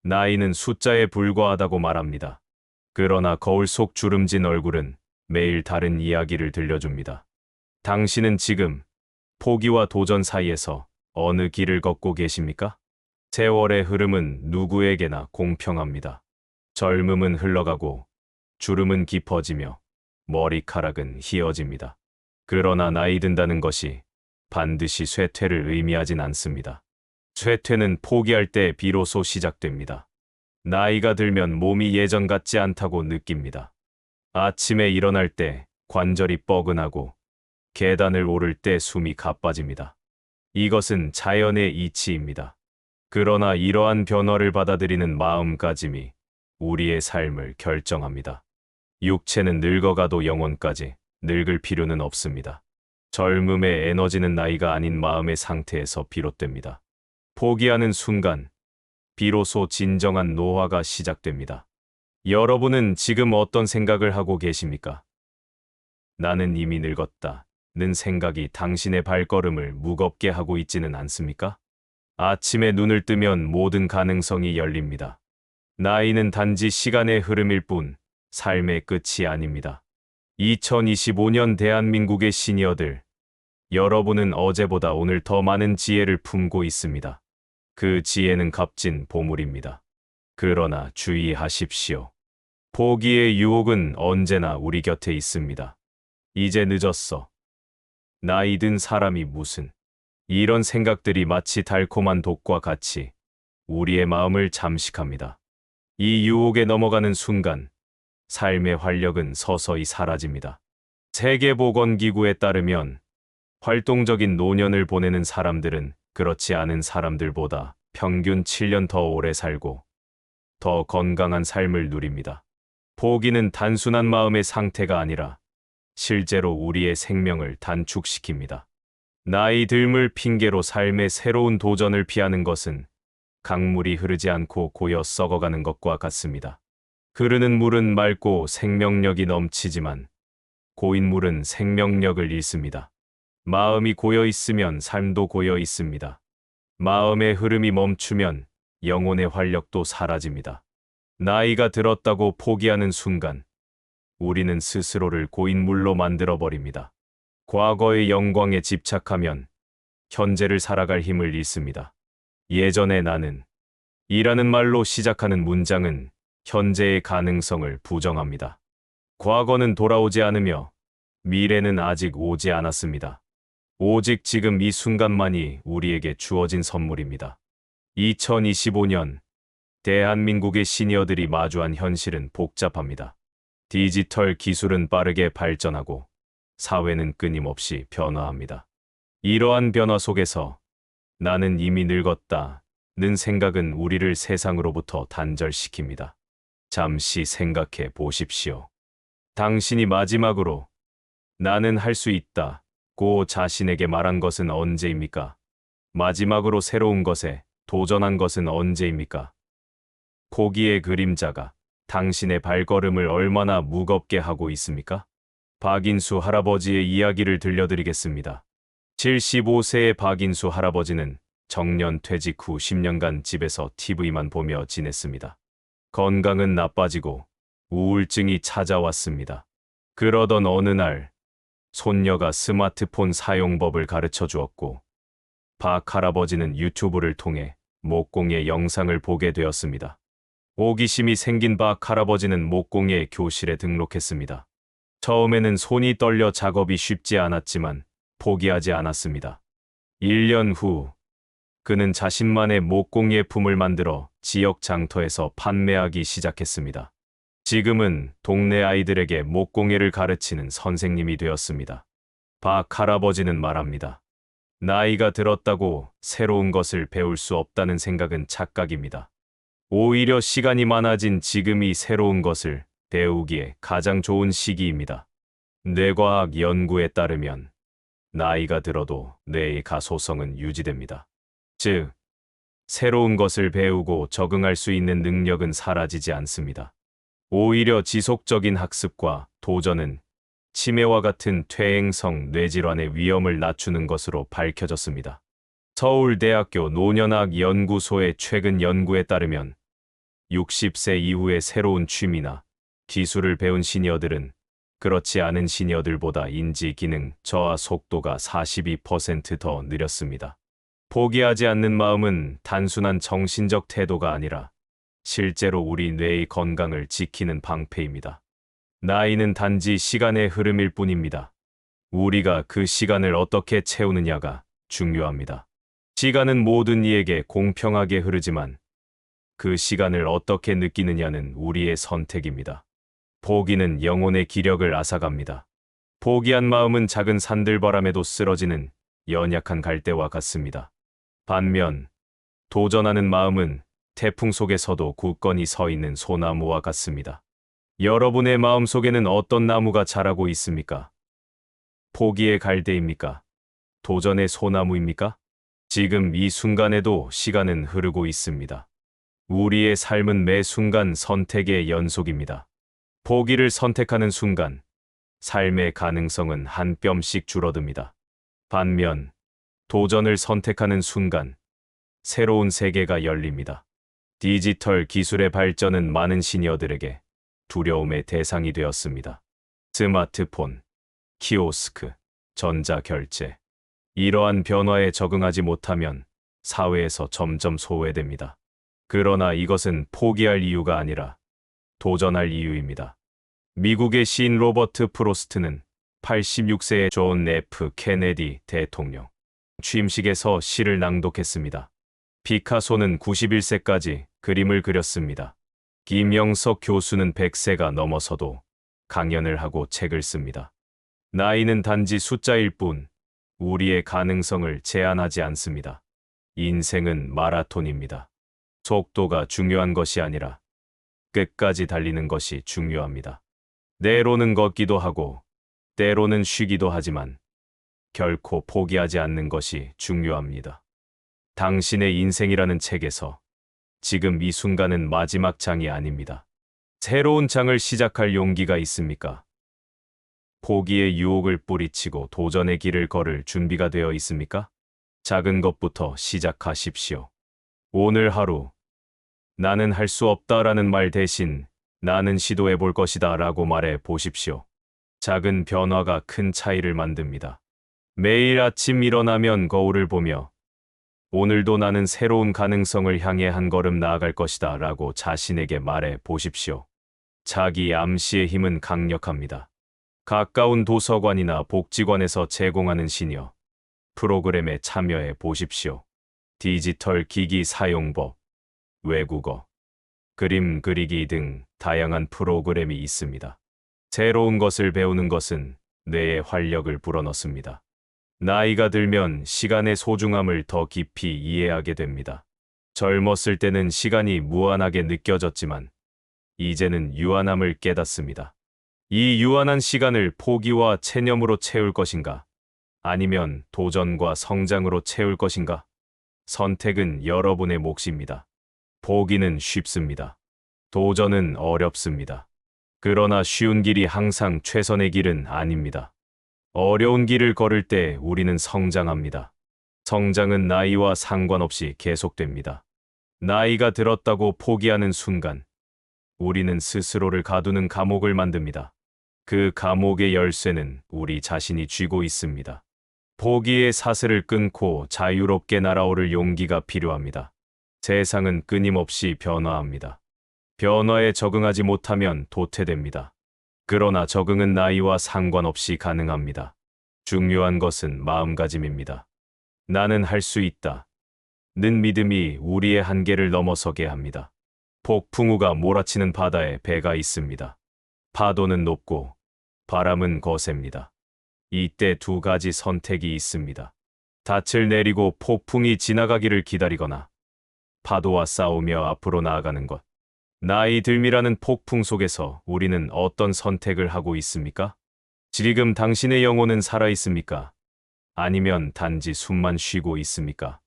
나이는 숫자에 불과하다고 말합니다. 그러나 거울 속 주름진 얼굴은 매일 다른 이야기를 들려줍니다. 당신은 지금 포기와 도전 사이에서 어느 길을 걷고 계십니까? 세월의 흐름은 누구에게나 공평합니다. 젊음은 흘러가고 주름은 깊어지며 머리카락은 희어집니다. 그러나 나이 든다는 것이 반드시 쇠퇴를 의미하진 않습니다. 쇠퇴는 포기할 때 비로소 시작됩니다. 나이가 들면 몸이 예전 같지 않다고 느낍니다. 아침에 일어날 때 관절이 뻐근하고 계단을 오를 때 숨이 가빠집니다. 이것은 자연의 이치입니다. 그러나 이러한 변화를 받아들이는 마음가짐이 우리의 삶을 결정합니다. 육체는 늙어가도 영혼까지 늙을 필요는 없습니다. 젊음의 에너지는 나이가 아닌 마음의 상태에서 비롯됩니다. 포기하는 순간, 비로소 진정한 노화가 시작됩니다. 여러분은 지금 어떤 생각을 하고 계십니까? 나는 이미 늙었다. 는 생각이 당신의 발걸음을 무겁게 하고 있지는 않습니까? 아침에 눈을 뜨면 모든 가능성이 열립니다. 나이는 단지 시간의 흐름일 뿐 삶의 끝이 아닙니다. 2025년 대한민국의 시니어들, 여러분은 어제보다 오늘 더 많은 지혜를 품고 있습니다. 그 지혜는 값진 보물입니다. 그러나 주의하십시오. 포기의 유혹은 언제나 우리 곁에 있습니다. 이제 늦었어. 나이 든 사람이 무슨. 이런 생각들이 마치 달콤한 독과 같이 우리의 마음을 잠식합니다. 이 유혹에 넘어가는 순간 삶의 활력은 서서히 사라집니다. 세계보건기구에 따르면 활동적인 노년을 보내는 사람들은 그렇지 않은 사람들보다 평균 7년 더 오래 살고 더 건강한 삶을 누립니다. 포기는 단순한 마음의 상태가 아니라 실제로 우리의 생명을 단축시킵니다. 나이 듦을 핑계로 삶의 새로운 도전을 피하는 것은 강물이 흐르지 않고 고여 썩어가는 것과 같습니다. 흐르는 물은 맑고 생명력이 넘치지만 고인 물은 생명력을 잃습니다. 마음이 고여 있으면 삶도 고여 있습니다. 마음의 흐름이 멈추면 영혼의 활력도 사라집니다. 나이가 들었다고 포기하는 순간 우리는 스스로를 고인물로 만들어버립니다. 과거의 영광에 집착하면 현재를 살아갈 힘을 잃습니다. 예전의 나는 이라는 말로 시작하는 문장은 현재의 가능성을 부정합니다. 과거는 돌아오지 않으며 미래는 아직 오지 않았습니다. 오직 지금 이 순간만이 우리에게 주어진 선물입니다. 2025년 대한민국의 시니어들이 마주한 현실은 복잡합니다. 디지털 기술은 빠르게 발전하고 사회는 끊임없이 변화합니다. 이러한 변화 속에서 나는 이미 늙었다는 생각은 우리를 세상으로부터 단절시킵니다. 잠시 생각해 보십시오. 당신이 마지막으로 나는 할 수 있다고 자신에게 말한 것은 언제입니까? 마지막으로 새로운 것에 도전한 것은 언제입니까? 포기의 그림자가 당신의 발걸음을 얼마나 무겁게 하고 있습니까? 박인수 할아버지의 이야기를 들려드리겠습니다. 75세의 박인수 할아버지는 정년 퇴직 후 10년간 집에서 TV만 보며 지냈습니다. 건강은 나빠지고 우울증이 찾아왔습니다. 그러던 어느 날 손녀가 스마트폰 사용법을 가르쳐 주었고 박 할아버지는 유튜브를 통해 목공예 영상을 보게 되었습니다. 호기심이 생긴 박 할아버지는 목공예 교실에 등록했습니다. 처음에는 손이 떨려 작업이 쉽지 않았지만 포기하지 않았습니다. 1년 후 그는 자신만의 목공예품을 만들어 지역 장터에서 판매하기 시작했습니다. 지금은 동네 아이들에게 목공예를 가르치는 선생님이 되었습니다. 박 할아버지는 말합니다. 나이가 들었다고 새로운 것을 배울 수 없다는 생각은 착각입니다. 오히려 시간이 많아진 지금이 새로운 것을 배우기에 가장 좋은 시기입니다. 뇌과학 연구에 따르면 나이가 들어도 뇌의 가소성은 유지됩니다. 즉, 새로운 것을 배우고 적응할 수 있는 능력은 사라지지 않습니다. 오히려 지속적인 학습과 도전은 치매와 같은 퇴행성 뇌질환의 위험을 낮추는 것으로 밝혀졌습니다. 서울대학교 노년학 연구소의 최근 연구에 따르면 60세 이후에 새로운 취미나 기술을 배운 시니어들은 그렇지 않은 시니어들보다 인지 기능 저하 속도가 42%더 느렸습니다. 포기하지 않는 마음은 단순한 정신적 태도가 아니라 실제로 우리 뇌의 건강을 지키는 방패입니다. 나이는 단지 시간의 흐름일 뿐입니다. 우리가 그 시간을 어떻게 채우느냐가 중요합니다. 시간은 모든 이에게 공평하게 흐르지만 그 시간을 어떻게 느끼느냐는 우리의 선택입니다. 포기는 영혼의 기력을 앗아갑니다. 포기한 마음은 작은 산들바람에도 쓰러지는 연약한 갈대와 같습니다. 반면 도전하는 마음은 태풍 속에서도 굳건히 서 있는 소나무와 같습니다. 여러분의 마음 속에는 어떤 나무가 자라고 있습니까? 포기의 갈대입니까? 도전의 소나무입니까? 지금 이 순간에도 시간은 흐르고 있습니다. 우리의 삶은 매 순간 선택의 연속입니다. 포기를 선택하는 순간, 삶의 가능성은 한 뼘씩 줄어듭니다. 반면, 도전을 선택하는 순간, 새로운 세계가 열립니다. 디지털 기술의 발전은 많은 시니어들에게 두려움의 대상이 되었습니다. 스마트폰, 키오스크, 전자결제. 이러한 변화에 적응하지 못하면 사회에서 점점 소외됩니다. 그러나 이것은 포기할 이유가 아니라 도전할 이유입니다. 미국의 시인 로버트 프로스트는 86세의 존 F. 케네디 대통령 취임식에서 시를 낭독했습니다. 피카소는 91세까지 그림을 그렸습니다. 김영석 교수는 100세가 넘어서도 강연을 하고 책을 씁니다. 나이는 단지 숫자일 뿐 우리의 가능성을 제한하지 않습니다. 인생은 마라톤입니다. 속도가 중요한 것이 아니라 끝까지 달리는 것이 중요합니다. 때로는 걷기도 하고 때로는 쉬기도 하지만 결코 포기하지 않는 것이 중요합니다. 당신의 인생이라는 책에서 지금 이 순간은 마지막 장이 아닙니다. 새로운 장을 시작할 용기가 있습니까? 포기의 유혹을 뿌리치고 도전의 길을 걸을 준비가 되어 있습니까? 작은 것부터 시작하십시오. 오늘 하루, 나는 할 수 없다라는 말 대신 나는 시도해 볼 것이다 라고 말해 보십시오. 작은 변화가 큰 차이를 만듭니다. 매일 아침 일어나면 거울을 보며 오늘도 나는 새로운 가능성을 향해 한 걸음 나아갈 것이다 라고 자신에게 말해 보십시오. 자기 암시의 힘은 강력합니다. 가까운 도서관이나 복지관에서 제공하는 시니어 프로그램에 참여해 보십시오. 디지털 기기 사용법, 외국어, 그림 그리기 등 다양한 프로그램이 있습니다. 새로운 것을 배우는 것은 뇌에 활력을 불어넣습니다. 나이가 들면 시간의 소중함을 더 깊이 이해하게 됩니다. 젊었을 때는 시간이 무한하게 느껴졌지만 이제는 유한함을 깨닫습니다. 이 유한한 시간을 포기와 체념으로 채울 것인가? 아니면 도전과 성장으로 채울 것인가? 선택은 여러분의 몫입니다. 포기는 쉽습니다. 도전은 어렵습니다. 그러나 쉬운 길이 항상 최선의 길은 아닙니다. 어려운 길을 걸을 때 우리는 성장합니다. 성장은 나이와 상관없이 계속됩니다. 나이가 들었다고 포기하는 순간, 우리는 스스로를 가두는 감옥을 만듭니다. 그 감옥의 열쇠는 우리 자신이 쥐고 있습니다. 포기의 사슬을 끊고 자유롭게 날아오를 용기가 필요합니다. 세상은 끊임없이 변화합니다. 변화에 적응하지 못하면 도태됩니다. 그러나 적응은 나이와 상관없이 가능합니다. 중요한 것은 마음가짐입니다. 나는 할 수 있다. 는 믿음이 우리의 한계를 넘어서게 합니다. 폭풍우가 몰아치는 바다에 배가 있습니다. 파도는 높고 바람은 거셉니다. 이때 두 가지 선택이 있습니다. 닻을 내리고 폭풍이 지나가기를 기다리거나 파도와 싸우며 앞으로 나아가는 것. 나이 들미라는 폭풍 속에서 우리는 어떤 선택을 하고 있습니까? 지금 당신의 영혼은 살아 있습니까? 아니면 단지 숨만 쉬고 있습니까?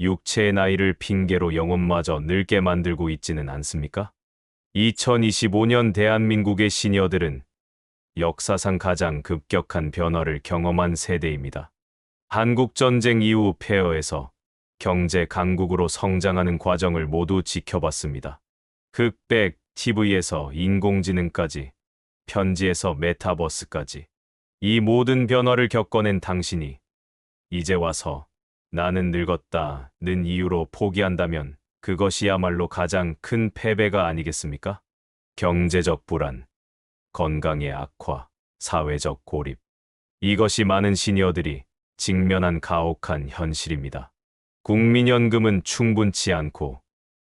육체의 나이를 핑계로 영혼마저 늙게 만들고 있지는 않습니까? 2025년 대한민국의 시니어들은 역사상 가장 급격한 변화를 경험한 세대입니다. 한국전쟁 이후 폐허에서 경제 강국으로 성장하는 과정을 모두 지켜봤습니다. 흑백, TV에서 인공지능까지, 편지에서 메타버스까지. 이 모든 변화를 겪어낸 당신이 이제 와서 나는 늙었다는 이유로 포기한다면 그것이야말로 가장 큰 패배가 아니겠습니까? 경제적 불안, 건강의 악화, 사회적 고립. 이것이 많은 시니어들이 직면한 가혹한 현실입니다. 국민연금은 충분치 않고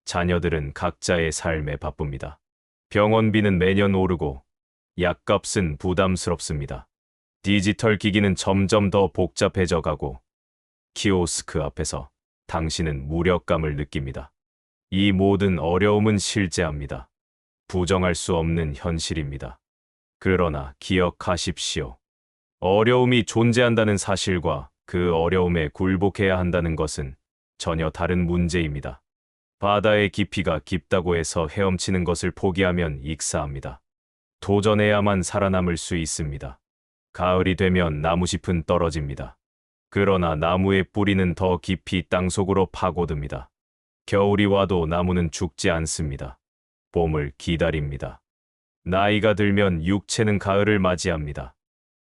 자녀들은 각자의 삶에 바쁩니다. 병원비는 매년 오르고 약값은 부담스럽습니다. 디지털 기기는 점점 더 복잡해져 가고 키오스크 앞에서 당신은 무력감을 느낍니다. 이 모든 어려움은 실제합니다. 부정할 수 없는 현실입니다. 그러나 기억하십시오. 어려움이 존재한다는 사실과 그 어려움에 굴복해야 한다는 것은 전혀 다른 문제입니다. 바다의 깊이가 깊다고 해서 헤엄치는 것을 포기하면 익사합니다. 도전해야만 살아남을 수 있습니다. 가을이 되면 나무잎은 떨어집니다. 그러나 나무의 뿌리는 더 깊이 땅속으로 파고듭니다. 겨울이 와도 나무는 죽지 않습니다. 봄을 기다립니다. 나이가 들면 육체는 가을을 맞이합니다.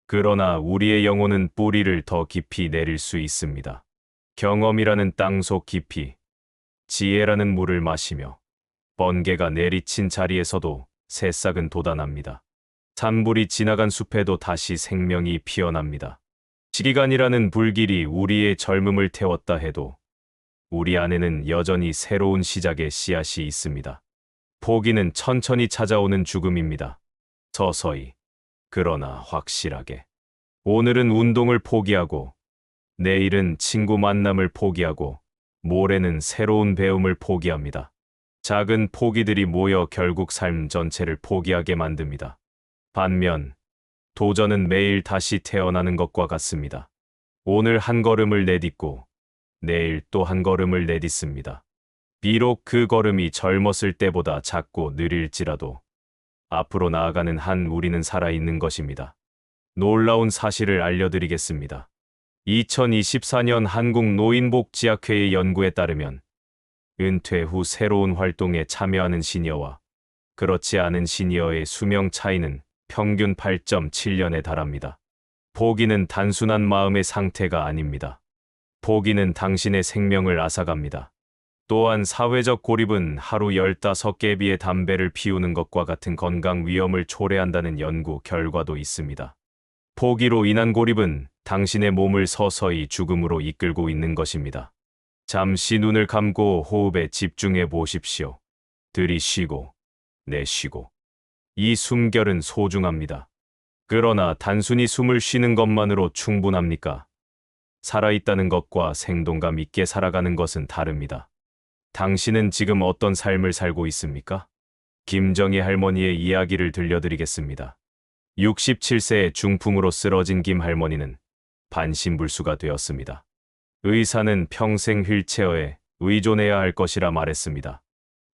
그러나 우리의 영혼은 뿌리를 더 깊이 내릴 수 있습니다. 경험이라는 땅속 깊이, 지혜라는 물을 마시며 번개가 내리친 자리에서도 새싹은 돋아납니다. 산불이 지나간 숲에도 다시 생명이 피어납니다. 시간이라는 불길이 우리의 젊음을 태웠다 해도 우리 안에는 여전히 새로운 시작의 씨앗이 있습니다. 포기는 천천히 찾아오는 죽음입니다. 서서히, 그러나 확실하게. 오늘은 운동을 포기하고, 내일은 친구 만남을 포기하고, 모레는 새로운 배움을 포기합니다. 작은 포기들이 모여 결국 삶 전체를 포기하게 만듭니다. 반면, 도전은 매일 다시 태어나는 것과 같습니다. 오늘 한 걸음을 내딛고, 내일 또 한 걸음을 내딛습니다. 비록 그 걸음이 젊었을 때보다 작고 느릴지라도, 앞으로 나아가는 한 우리는 살아있는 것입니다. 놀라운 사실을 알려드리겠습니다. 2024년 한국노인복지학회의 연구에 따르면, 은퇴 후 새로운 활동에 참여하는 시니어와 그렇지 않은 시니어의 수명 차이는 평균 8.7년에 달합니다. 포기는 단순한 마음의 상태가 아닙니다. 포기는 당신의 생명을 앗아갑니다. 또한 사회적 고립은 하루 15개비의 담배를 피우는 것과 같은 건강 위험을 초래한다는 연구 결과도 있습니다. 포기로 인한 고립은 당신의 몸을 서서히 죽음으로 이끌고 있는 것입니다. 잠시 눈을 감고 호흡에 집중해 보십시오. 들이쉬고, 내쉬고. 이 숨결은 소중합니다. 그러나 단순히 숨을 쉬는 것만으로 충분합니까? 살아있다는 것과 생동감 있게 살아가는 것은 다릅니다. 당신은 지금 어떤 삶을 살고 있습니까? 김정희 할머니의 이야기를 들려드리겠습니다. 67세의 중풍으로 쓰러진 김 할머니는 반신불수가 되었습니다. 의사는 평생 휠체어에 의존해야 할 것이라 말했습니다.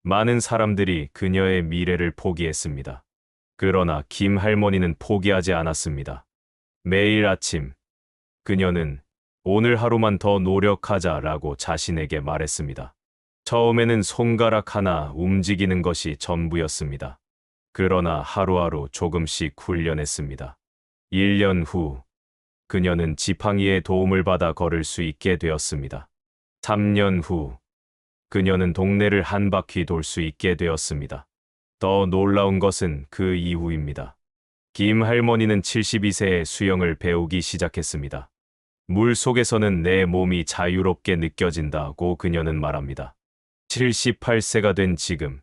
많은 사람들이 그녀의 미래를 포기했습니다. 그러나 김 할머니는 포기하지 않았습니다. 매일 아침 그녀는 오늘 하루만 더 노력하자라고 자신에게 말했습니다. 처음에는 손가락 하나 움직이는 것이 전부였습니다. 그러나 하루하루 조금씩 훈련했습니다. 1년 후 그녀는 지팡이의 도움을 받아 걸을 수 있게 되었습니다. 3년 후 그녀는 동네를 한 바퀴 돌 수 있게 되었습니다. 더 놀라운 것은 그 이후입니다. 김 할머니는 72세에 수영을 배우기 시작했습니다. 물 속에서는 내 몸이 자유롭게 느껴진다고 그녀는 말합니다. 78세가 된 지금,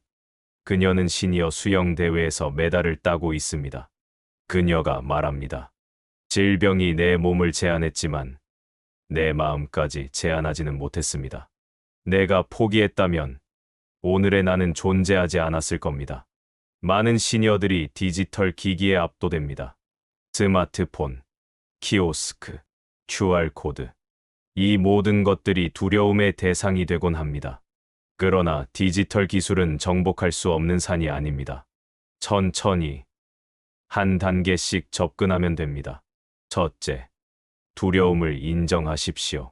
그녀는 시니어 수영 대회에서 메달을 따고 있습니다. 그녀가 말합니다. 질병이 내 몸을 제한했지만 내 마음까지 제한하지는 못했습니다. 내가 포기했다면 오늘의 나는 존재하지 않았을 겁니다. 많은 시니어들이 디지털 기기에 압도됩니다. 스마트폰, 키오스크, QR코드. 이 모든 것들이 두려움의 대상이 되곤 합니다. 그러나 디지털 기술은 정복할 수 없는 산이 아닙니다. 천천히, 한 단계씩 접근하면 됩니다. 첫째, 두려움을 인정하십시오.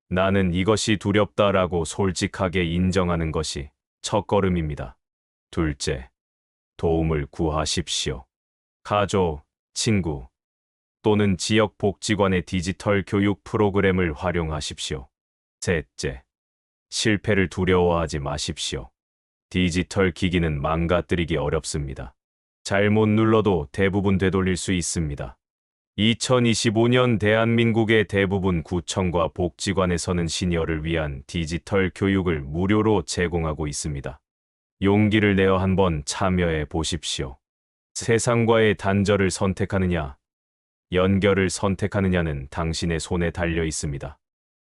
나는 이것이 두렵다라고 솔직하게 인정하는 것이 첫걸음입니다. 둘째, 도움을 구하십시오. 가족, 친구 또는 지역 복지관의 디지털 교육 프로그램을 활용하십시오. 셋째, 실패를 두려워하지 마십시오. 디지털 기기는 망가뜨리기 어렵습니다. 잘못 눌러도 대부분 되돌릴 수 있습니다. 2025년 대한민국의 대부분 구청과 복지관에서는 시니어를 위한 디지털 교육을 무료로 제공하고 있습니다. 용기를 내어 한번 참여해 보십시오. 세상과의 단절을 선택하느냐, 연결을 선택하느냐는 당신의 손에 달려 있습니다.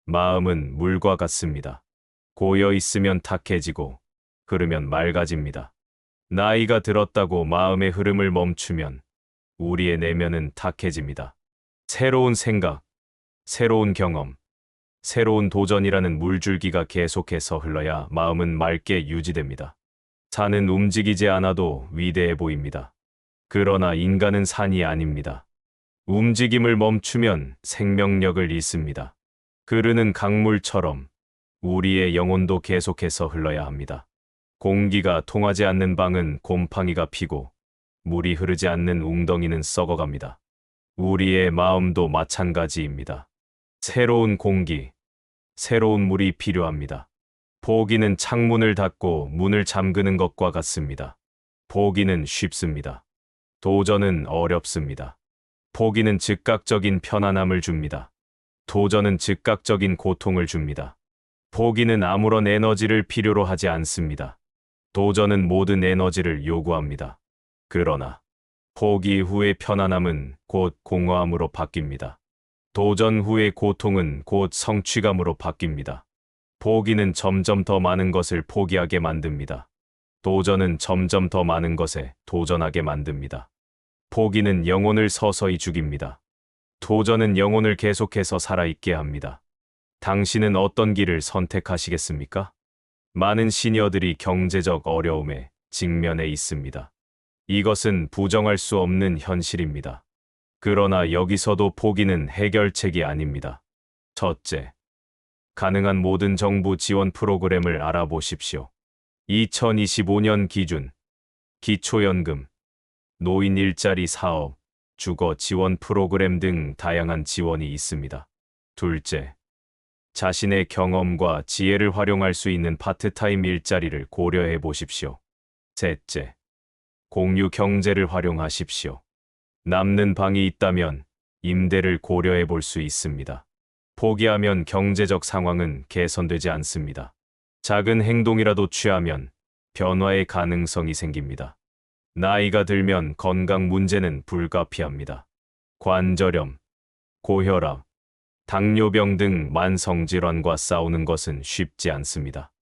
마음은 물과 같습니다. 고여 있으면 탁해지고 흐르면 맑아집니다. 나이가 들었다고 마음의 흐름을 멈추면 우리의 내면은 탁해집니다. 새로운 생각, 새로운 경험, 새로운 도전이라는 물줄기가 계속해서 흘러야 마음은 맑게 유지됩니다. 산은 움직이지 않아도 위대해 보입니다. 그러나 인간은 산이 아닙니다. 움직임을 멈추면 생명력을 잃습니다. 흐르는 강물처럼 우리의 영혼도 계속해서 흘러야 합니다. 공기가 통하지 않는 방은 곰팡이가 피고 물이 흐르지 않는 웅덩이는 썩어갑니다. 우리의 마음도 마찬가지입니다. 새로운 공기, 새로운 물이 필요합니다. 포기는 창문을 닫고 문을 잠그는 것과 같습니다. 포기는 쉽습니다. 도전은 어렵습니다. 포기는 즉각적인 편안함을 줍니다. 도전은 즉각적인 고통을 줍니다. 포기는 아무런 에너지를 필요로 하지 않습니다. 도전은 모든 에너지를 요구합니다. 그러나 포기 후의 편안함은 곧 공허함으로 바뀝니다. 도전 후의 고통은 곧 성취감으로 바뀝니다. 포기는 점점 더 많은 것을 포기하게 만듭니다. 도전은 점점 더 많은 것에 도전하게 만듭니다. 포기는 영혼을 서서히 죽입니다. 도전은 영혼을 계속해서 살아있게 합니다. 당신은 어떤 길을 선택하시겠습니까? 많은 시니어들이 경제적 어려움에 직면해 있습니다. 이것은 부정할 수 없는 현실입니다. 그러나 여기서도 포기는 해결책이 아닙니다. 첫째, 가능한 모든 정부 지원 프로그램을 알아보십시오. 2025년 기준, 기초연금, 노인 일자리 사업, 주거 지원 프로그램 등 다양한 지원이 있습니다. 둘째, 자신의 경험과 지혜를 활용할 수 있는 파트타임 일자리를 고려해 보십시오. 셋째, 공유 경제를 활용하십시오. 남는 방이 있다면 임대를 고려해 볼 수 있습니다. 포기하면 경제적 상황은 개선되지 않습니다. 작은 행동이라도 취하면 변화의 가능성이 생깁니다. 나이가 들면 건강 문제는 불가피합니다. 관절염, 고혈압, 당뇨병 등 만성질환과 싸우는 것은 쉽지 않습니다.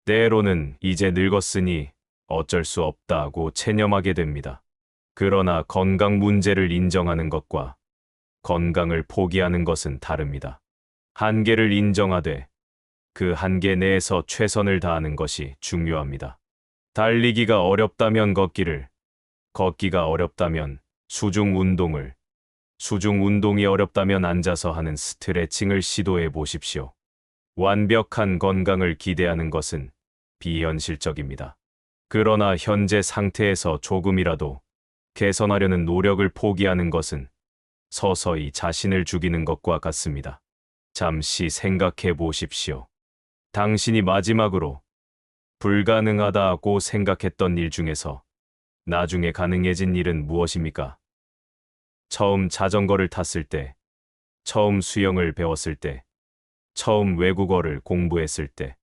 때로는 이제 늙었으니 어쩔 수 없다고 체념하게 됩니다. 그러나 건강 문제를 인정하는 것과 건강을 포기하는 것은 다릅니다. 한계를 인정하되 그 한계 내에서 최선을 다하는 것이 중요합니다. 달리기가 어렵다면 걷기가 어렵다면 수중 운동을, 수중 운동이 어렵다면 앉아서 하는 스트레칭을 시도해 보십시오. 완벽한 건강을 기대하는 것은 비현실적입니다. 그러나 현재 상태에서 조금이라도 개선하려는 노력을 포기하는 것은 서서히 자신을 죽이는 것과 같습니다. 잠시 생각해 보십시오. 당신이 마지막으로 불가능하다고 생각했던 일 중에서 나중에 가능해진 일은 무엇입니까? 처음 자전거를 탔을 때, 처음 수영을 배웠을 때, 처음 외국어를 공부했을 때,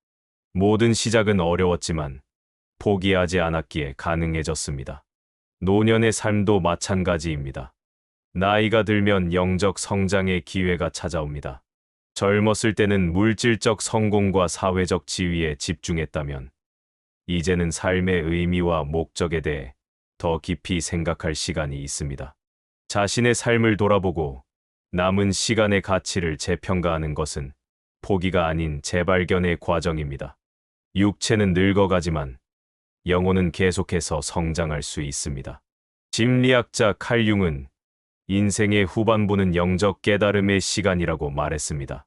모든 시작은 어려웠지만 포기하지 않았기에 가능해졌습니다. 노년의 삶도 마찬가지입니다. 나이가 들면 영적 성장의 기회가 찾아옵니다. 젊었을 때는 물질적 성공과 사회적 지위에 집중했다면, 이제는 삶의 의미와 목적에 대해 더 깊이 생각할 시간이 있습니다. 자신의 삶을 돌아보고 남은 시간의 가치를 재평가하는 것은 포기가 아닌 재발견의 과정입니다. 육체는 늙어가지만 영혼은 계속해서 성장할 수 있습니다. 심리학자 칼 융은 인생의 후반부는 영적 깨달음의 시간이라고 말했습니다.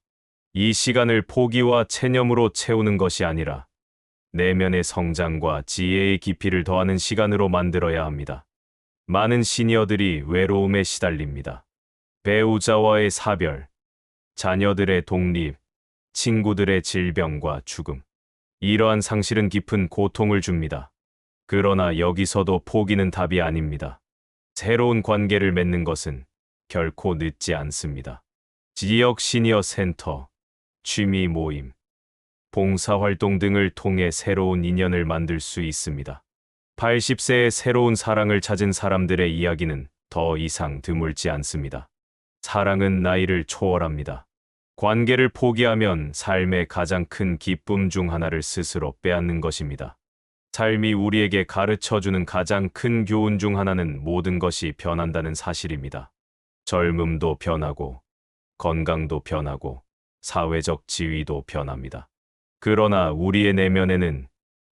이 시간을 포기와 체념으로 채우는 것이 아니라 내면의 성장과 지혜의 깊이를 더하는 시간으로 만들어야 합니다. 많은 시니어들이 외로움에 시달립니다. 배우자와의 사별, 자녀들의 독립, 친구들의 질병과 죽음. 이러한 상실은 깊은 고통을 줍니다. 그러나 여기서도 포기는 답이 아닙니다. 새로운 관계를 맺는 것은 결코 늦지 않습니다. 지역 시니어 센터, 취미 모임, 봉사활동 등을 통해 새로운 인연을 만들 수 있습니다. 80세의 새로운 사랑을 찾은 사람들의 이야기는 더 이상 드물지 않습니다. 사랑은 나이를 초월합니다. 관계를 포기하면 삶의 가장 큰 기쁨 중 하나를 스스로 빼앗는 것입니다. 삶이 우리에게 가르쳐주는 가장 큰 교훈 중 하나는 모든 것이 변한다는 사실입니다. 젊음도 변하고, 건강도 변하고, 사회적 지위도 변합니다. 그러나 우리의 내면에는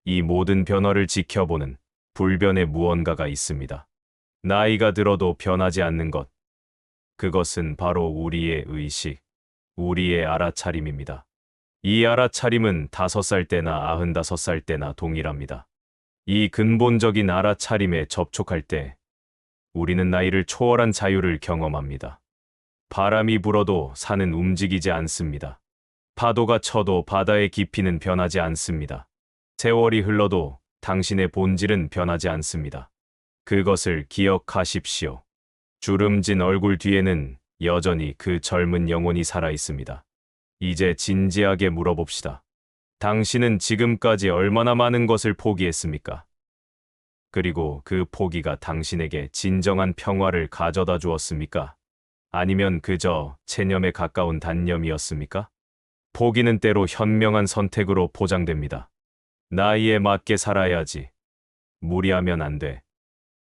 이 모든 변화를 지켜보는 불변의 무언가가 있습니다. 나이가 들어도 변하지 않는 것. 그것은 바로 우리의 의식, 우리의 알아차림입니다. 이 알아차림은 5살 때나 95살 때나 동일합니다. 이 근본적인 알아차림에 접촉할 때 우리는 나이를 초월한 자유를 경험합니다. 바람이 불어도 산은 움직이지 않습니다. 파도가 쳐도 바다의 깊이는 변하지 않습니다. 세월이 흘러도 당신의 본질은 변하지 않습니다. 그것을 기억하십시오. 주름진 얼굴 뒤에는 여전히 그 젊은 영혼이 살아 있습니다. 이제 진지하게 물어봅시다. 당신은 지금까지 얼마나 많은 것을 포기했습니까? 그리고 그 포기가 당신에게 진정한 평화를 가져다 주었습니까? 아니면 그저 체념에 가까운 단념이었습니까? 포기는 때로 현명한 선택으로 포장됩니다. 나이에 맞게 살아야지. 무리하면 안 돼.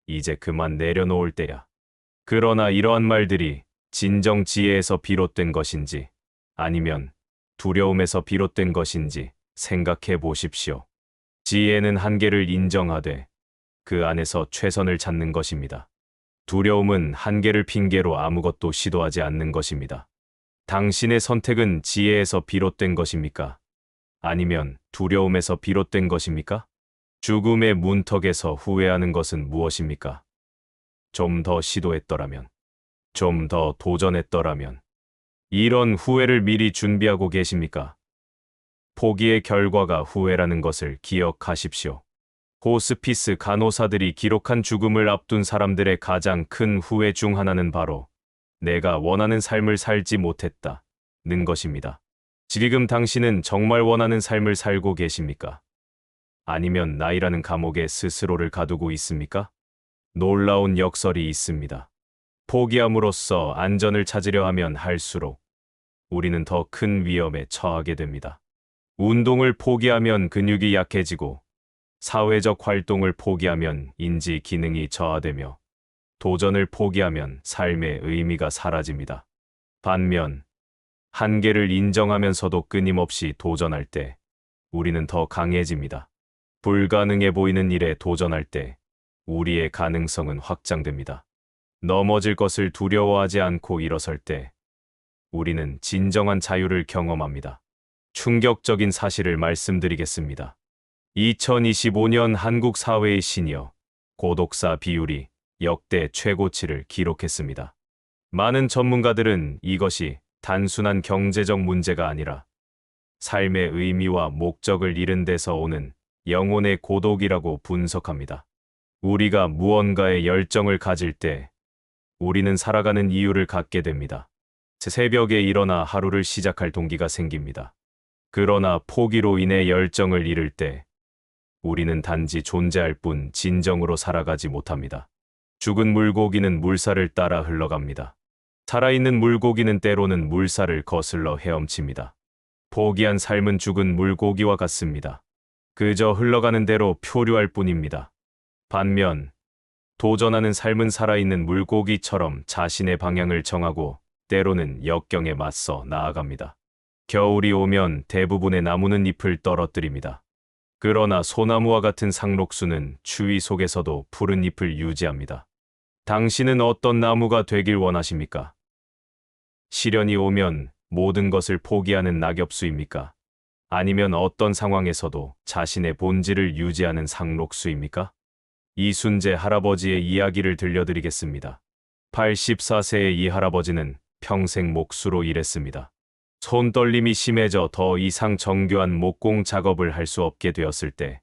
이제 그만 내려놓을 때야. 그러나 이러한 말들이 진정 지혜에서 비롯된 것인지 아니면 두려움에서 비롯된 것인지 생각해 보십시오. 지혜는 한계를 인정하되 그 안에서 최선을 찾는 것입니다. 두려움은 한계를 핑계로 아무것도 시도하지 않는 것입니다. 당신의 선택은 지혜에서 비롯된 것입니까? 아니면 두려움에서 비롯된 것입니까? 죽음의 문턱에서 후회하는 것은 무엇입니까? 좀 더 시도했더라면, 좀 더 도전했더라면, 이런 후회를 미리 준비하고 계십니까? 포기의 결과가 후회라는 것을 기억하십시오. 호스피스 간호사들이 기록한 죽음을 앞둔 사람들의 가장 큰 후회 중 하나는 바로 내가 원하는 삶을 살지 못했다는 것입니다. 지금 당신은 정말 원하는 삶을 살고 계십니까? 아니면 나이라는 감옥에 스스로를 가두고 있습니까? 놀라운 역설이 있습니다. 포기함으로써 안전을 찾으려 하면 할수록 우리는 더 큰 위험에 처하게 됩니다. 운동을 포기하면 근육이 약해지고 사회적 활동을 포기하면 인지 기능이 저하되며 도전을 포기하면 삶의 의미가 사라집니다. 반면 한계를 인정하면서도 끊임없이 도전할 때 우리는 더 강해집니다. 불가능해 보이는 일에 도전할 때 우리의 가능성은 확장됩니다. 넘어질 것을 두려워하지 않고 일어설 때 우리는 진정한 자유를 경험합니다. 충격적인 사실을 말씀드리겠습니다. 2025년 한국 사회의 시니어 고독사 비율이 역대 최고치를 기록했습니다. 많은 전문가들은 이것이 단순한 경제적 문제가 아니라 삶의 의미와 목적을 잃은 데서 오는 영혼의 고독이라고 분석합니다. 우리가 무언가에 열정을 가질 때 우리는 살아가는 이유를 갖게 됩니다. 새벽에 일어나 하루를 시작할 동기가 생깁니다. 그러나 포기로 인해 열정을 잃을 때 우리는 단지 존재할 뿐 진정으로 살아가지 못합니다. 죽은 물고기는 물살을 따라 흘러갑니다. 살아있는 물고기는 때로는 물살을 거슬러 헤엄칩니다. 포기한 삶은 죽은 물고기와 같습니다. 그저 흘러가는 대로 표류할 뿐입니다. 반면 도전하는 삶은 살아있는 물고기처럼 자신의 방향을 정하고 때로는 역경에 맞서 나아갑니다. 겨울이 오면 대부분의 나무는 잎을 떨어뜨립니다. 그러나 소나무와 같은 상록수는 추위 속에서도 푸른 잎을 유지합니다. 당신은 어떤 나무가 되길 원하십니까? 시련이 오면 모든 것을 포기하는 낙엽수입니까? 아니면 어떤 상황에서도 자신의 본질을 유지하는 상록수입니까? 이순재 할아버지의 이야기를 들려드리겠습니다. 84세의 이 할아버지는 평생 목수로 일했습니다. 손떨림이 심해져 더 이상 정교한 목공 작업을 할 수 없게 되었을 때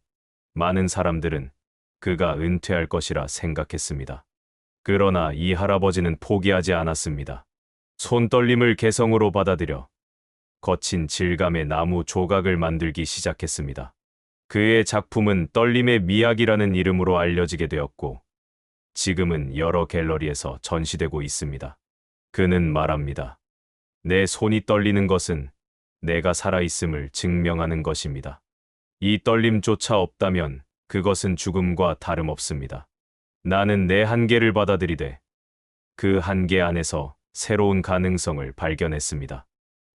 많은 사람들은 그가 은퇴할 것이라 생각했습니다. 그러나 이 할아버지는 포기하지 않았습니다. 손떨림을 개성으로 받아들여 거친 질감의 나무 조각을 만들기 시작했습니다. 그의 작품은 떨림의 미학이라는 이름으로 알려지게 되었고 지금은 여러 갤러리에서 전시되고 있습니다. 그는 말합니다. 내 손이 떨리는 것은 내가 살아있음을 증명하는 것입니다. 이 떨림조차 없다면 그것은 죽음과 다름없습니다. 나는 내 한계를 받아들이되 그 한계 안에서 새로운 가능성을 발견했습니다.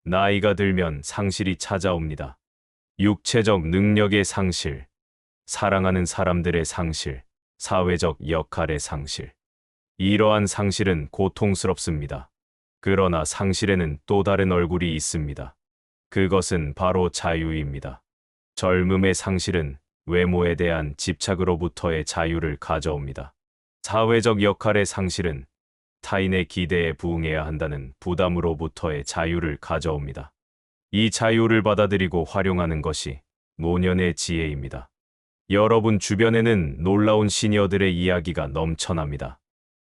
나이가 들면 상실이 찾아옵니다. 육체적 능력의 상실, 사랑하는 사람들의 상실, 사회적 역할의 상실. 이러한 상실은 고통스럽습니다. 그러나 상실에는 또 다른 얼굴이 있습니다. 그것은 바로 자유입니다. 젊음의 상실은 외모에 대한 집착으로부터의 자유를 가져옵니다. 사회적 역할의 상실은 타인의 기대에 부응해야 한다는 부담으로부터의 자유를 가져옵니다. 이 자유를 받아들이고 활용하는 것이 노년의 지혜입니다. 여러분 주변에는 놀라운 시니어들의 이야기가 넘쳐납니다.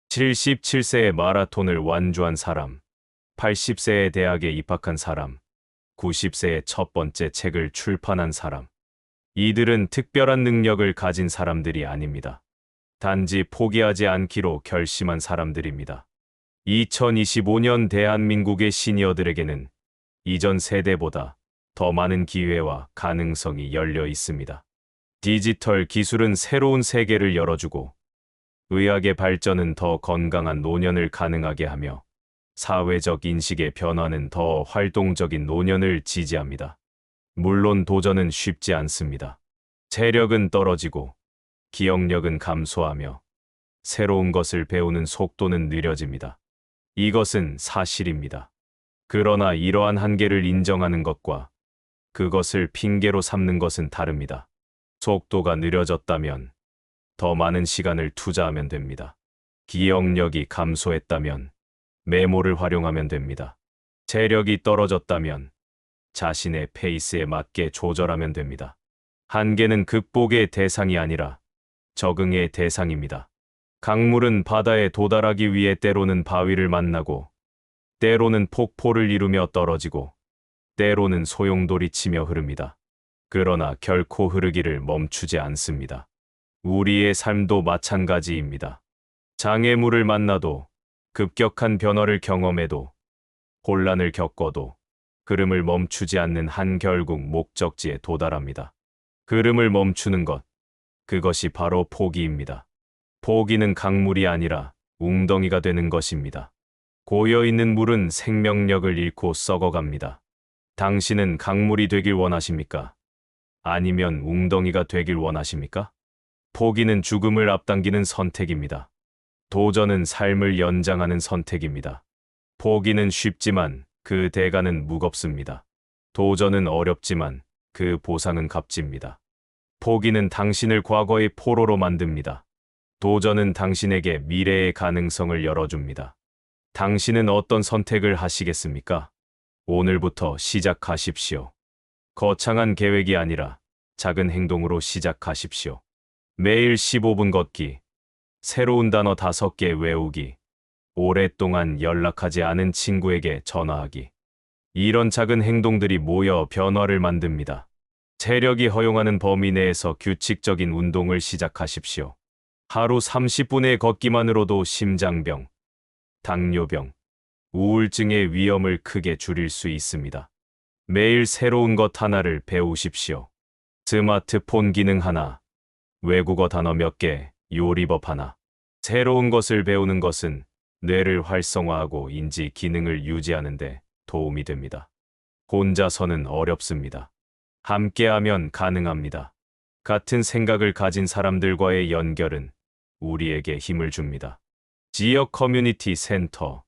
77세의 마라톤을 완주한 사람, 80세의 대학에 입학한 사람, 90세의 첫 번째 책을 출판한 사람. 이들은 특별한 능력을 가진 사람들이 아닙니다. 단지 포기하지 않기로 결심한 사람들입니다. 2025년 대한민국의 시니어들에게는 이전 세대보다 더 많은 기회와 가능성이 열려 있습니다. 디지털 기술은 새로운 세계를 열어주고 의학의 발전은 더 건강한 노년을 가능하게 하며 사회적 인식의 변화는 더 활동적인 노년을 지지합니다. 물론 도전은 쉽지 않습니다. 체력은 떨어지고 기억력은 감소하며 새로운 것을 배우는 속도는 느려집니다. 이것은 사실입니다. 그러나 이러한 한계를 인정하는 것과 그것을 핑계로 삼는 것은 다릅니다. 속도가 느려졌다면 더 많은 시간을 투자하면 됩니다. 기억력이 감소했다면 메모를 활용하면 됩니다. 체력이 떨어졌다면 자신의 페이스에 맞게 조절하면 됩니다. 한계는 극복의 대상이 아니라 적응의 대상입니다. 강물은 바다에 도달하기 위해 때로는 바위를 만나고 때로는 폭포를 이루며 떨어지고 때로는 소용돌이치며 흐릅니다. 그러나 결코 흐르기를 멈추지 않습니다. 우리의 삶도 마찬가지입니다. 장애물을 만나도 급격한 변화를 경험해도 혼란을 겪어도 흐름을 멈추지 않는 한 결국 목적지에 도달합니다. 흐름을 멈추는 것, 그것이 바로 포기입니다. 포기는 강물이 아니라 웅덩이가 되는 것입니다. 고여있는 물은 생명력을 잃고 썩어갑니다. 당신은 강물이 되길 원하십니까? 아니면 웅덩이가 되길 원하십니까? 포기는 죽음을 앞당기는 선택입니다. 도전은 삶을 연장하는 선택입니다. 포기는 쉽지만 그 대가는 무겁습니다. 도전은 어렵지만 그 보상은 값집니다. 포기는 당신을 과거의 포로로 만듭니다. 도전은 당신에게 미래의 가능성을 열어줍니다. 당신은 어떤 선택을 하시겠습니까? 오늘부터 시작하십시오. 거창한 계획이 아니라 작은 행동으로 시작하십시오. 매일 15분 걷기, 새로운 단어 5개 외우기, 오랫동안 연락하지 않은 친구에게 전화하기. 이런 작은 행동들이 모여 변화를 만듭니다. 체력이 허용하는 범위 내에서 규칙적인 운동을 시작하십시오. 하루 30분의 걷기만으로도 심장병, 당뇨병, 우울증의 위험을 크게 줄일 수 있습니다. 매일 새로운 것 하나를 배우십시오. 스마트폰 기능 하나, 외국어 단어 몇 개, 요리법 하나. 새로운 것을 배우는 것은 뇌를 활성화하고 인지 기능을 유지하는 데 도움이 됩니다. 혼자서는 어렵습니다. 함께하면 가능합니다. 같은 생각을 가진 사람들과의 연결은 우리에게 힘을 줍니다. 지역 커뮤니티 센터,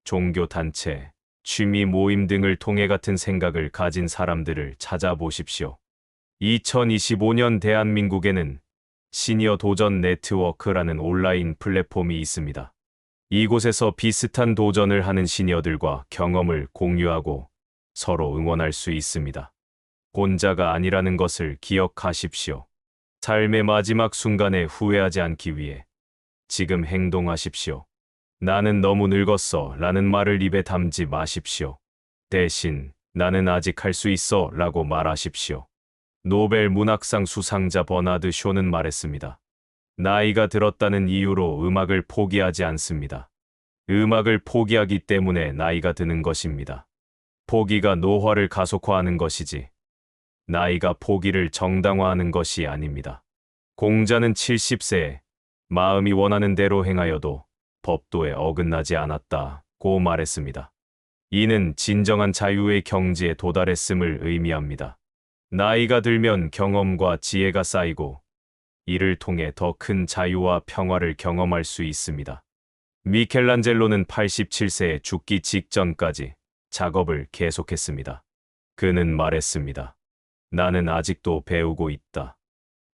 종교 단체, 취미 모임 등을 통해 같은 생각을 가진 사람들을 찾아보십시오. 2025년 대한민국에는 시니어 도전 네트워크라는 온라인 플랫폼이 있습니다. 이곳에서 비슷한 도전을 하는 시니어들과 경험을 공유하고 서로 응원할 수 있습니다. 혼자가 아니라는 것을 기억하십시오. 삶의 마지막 순간에 후회하지 않기 위해 지금 행동하십시오. 나는 너무 늙었어 라는 말을 입에 담지 마십시오. 대신 나는 아직 할 수 있어 라고 말하십시오. 노벨 문학상 수상자 버나드 쇼는 말했습니다. 나이가 들었다는 이유로 음악을 포기하지 않습니다. 음악을 포기하기 때문에 나이가 드는 것입니다. 포기가 노화를 가속화하는 것이지 나이가 포기를 정당화하는 것이 아닙니다. 공자는 70세에 마음이 원하는 대로 행하여도 법도에 어긋나지 않았다고 말했습니다. 이는 진정한 자유의 경지에 도달했음을 의미합니다. 나이가 들면 경험과 지혜가 쌓이고 이를 통해 더 큰 자유와 평화를 경험할 수 있습니다. 미켈란젤로는 87세에 죽기 직전까지 작업을 계속했습니다. 그는 말했습니다. 나는 아직도 배우고 있다.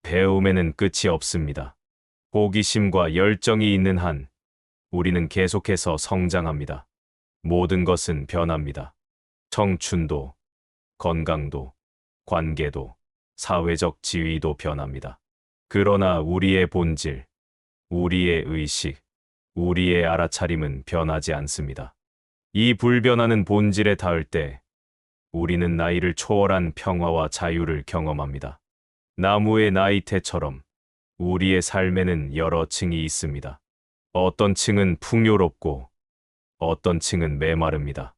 배움에는 끝이 없습니다. 호기심과 열정이 있는 한 우리는 계속해서 성장합니다. 모든 것은 변합니다. 청춘도, 건강도, 관계도, 사회적 지위도 변합니다. 그러나 우리의 본질, 우리의 의식, 우리의 알아차림은 변하지 않습니다. 이 불변하는 본질에 닿을 때 우리는 나이를 초월한 평화와 자유를 경험합니다. 나무의 나이테처럼 우리의 삶에는 여러 층이 있습니다. 어떤 층은 풍요롭고 어떤 층은 메마릅니다.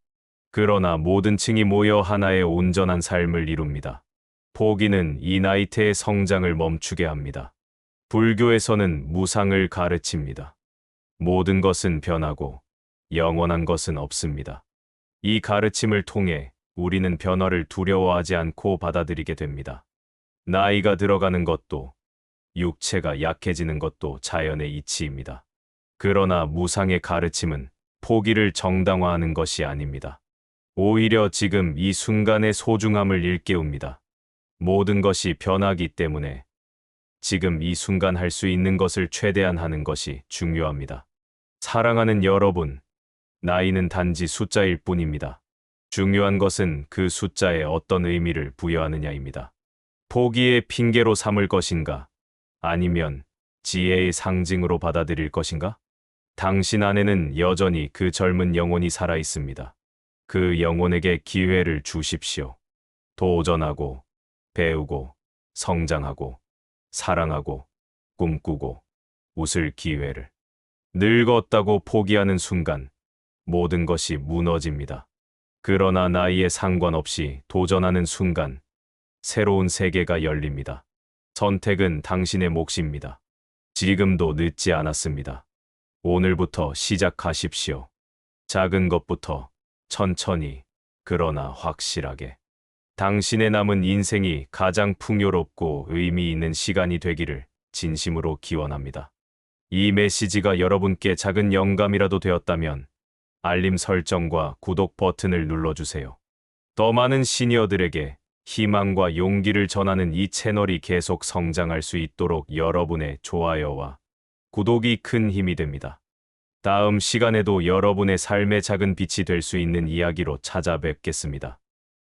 그러나 모든 층이 모여 하나의 온전한 삶을 이룹니다. 포기는 이 나이테의 성장을 멈추게 합니다. 불교에서는 무상을 가르칩니다. 모든 것은 변하고 영원한 것은 없습니다. 이 가르침을 통해 우리는 변화를 두려워하지 않고 받아들이게 됩니다. 나이가 들어가는 것도 육체가 약해지는 것도 자연의 이치입니다. 그러나 무상의 가르침은 포기를 정당화하는 것이 아닙니다. 오히려 지금 이 순간의 소중함을 일깨웁니다. 모든 것이 변하기 때문에 지금 이 순간 할 수 있는 것을 최대한 하는 것이 중요합니다. 사랑하는 여러분, 나이는 단지 숫자일 뿐입니다. 중요한 것은 그 숫자에 어떤 의미를 부여하느냐입니다. 포기의 핑계로 삼을 것인가? 아니면 지혜의 상징으로 받아들일 것인가? 당신 안에는 여전히 그 젊은 영혼이 살아 있습니다. 그 영혼에게 기회를 주십시오. 도전하고, 배우고, 성장하고, 사랑하고, 꿈꾸고, 웃을 기회를. 늙었다고 포기하는 순간 모든 것이 무너집니다. 그러나 나이에 상관없이 도전하는 순간 새로운 세계가 열립니다. 선택은 당신의 몫입니다. 지금도 늦지 않았습니다. 오늘부터 시작하십시오. 작은 것부터 천천히, 그러나 확실하게. 당신의 남은 인생이 가장 풍요롭고 의미 있는 시간이 되기를 진심으로 기원합니다. 이 메시지가 여러분께 작은 영감이라도 되었다면 알림 설정과 구독 버튼을 눌러주세요. 더 많은 시니어들에게 희망과 용기를 전하는 이 채널이 계속 성장할 수 있도록 여러분의 좋아요와 구독이 큰 힘이 됩니다. 다음 시간에도 여러분의 삶의 작은 빛이 될 수 있는 이야기로 찾아뵙겠습니다.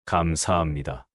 감사합니다.